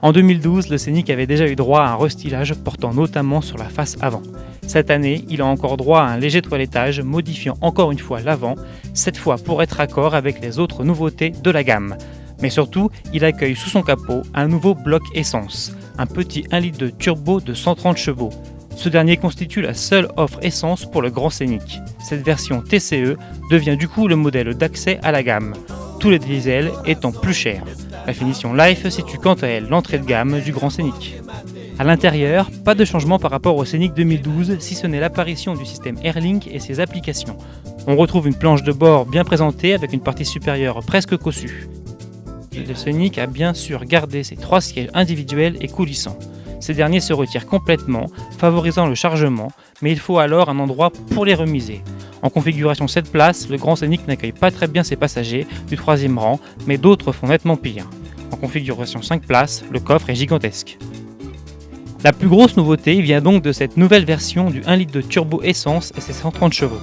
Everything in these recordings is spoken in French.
En 2012, le Scénic avait déjà eu droit à un restylage portant notamment sur la face avant. Cette année, il a encore droit à un léger toilettage modifiant encore une fois l'avant, cette fois pour être raccord avec les autres nouveautés de la gamme. Mais surtout, il accueille sous son capot un nouveau bloc essence, un petit 1 litre de turbo de 130 chevaux. Ce dernier constitue la seule offre essence pour le Grand Scénic. Cette version TCE devient du coup le modèle d'accès à la gamme, tous les diesels étant plus chers. La finition Life situe quant à elle l'entrée de gamme du Grand Scénic. A l'intérieur, pas de changement par rapport au Scénic 2012, si ce n'est l'apparition du système Airlink et ses applications. On retrouve une planche de bord bien présentée avec une partie supérieure presque cossue. Le Scénic a bien sûr gardé ses 3 sièges individuels et coulissants. Ces derniers se retirent complètement, favorisant le chargement, mais il faut alors un endroit pour les remiser. En configuration 7 places, le Grand Scénic n'accueille pas très bien ses passagers du 3e rang, mais d'autres font nettement pire. En configuration 5 places, le coffre est gigantesque. La plus grosse nouveauté vient donc de cette nouvelle version du 1 litre de turbo essence et ses 130 chevaux.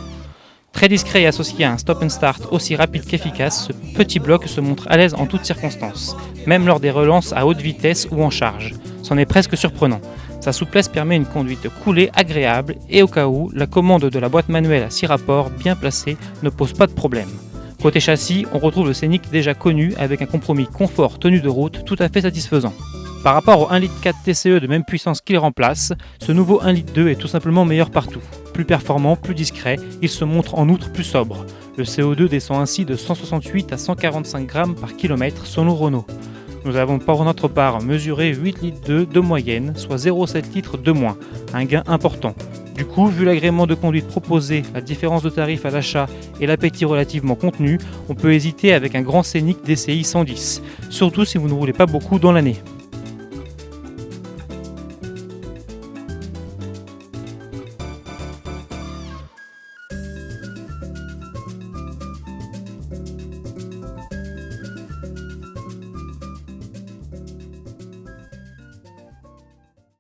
Très discret et associé à un stop and start aussi rapide qu'efficace, ce petit bloc se montre à l'aise en toutes circonstances, même lors des relances à haute vitesse ou en charge. C'en est presque surprenant. Sa souplesse permet une conduite coolée agréable et au cas où, la commande de la boîte manuelle à 6 rapports bien placée ne pose pas de problème. Côté châssis, on retrouve le Scénic déjà connu avec un compromis confort-tenue de route tout à fait satisfaisant. Par rapport au 1,4 litre TCE de même puissance qu'il remplace, ce nouveau 1,2 litre est tout simplement meilleur partout. Plus performant, plus discret, il se montre en outre plus sobre. Le CO2 descend ainsi de 168 à 145 grammes par kilomètre selon Renault. Nous avons pour notre part mesuré 8 litres de moyenne, soit 0,7 litres de moins, un gain important. Du coup, vu l'agrément de conduite proposé, la différence de tarif à l'achat et l'appétit relativement contenu, on peut hésiter avec un Grand Scénic DCI 110, surtout si vous ne roulez pas beaucoup dans l'année.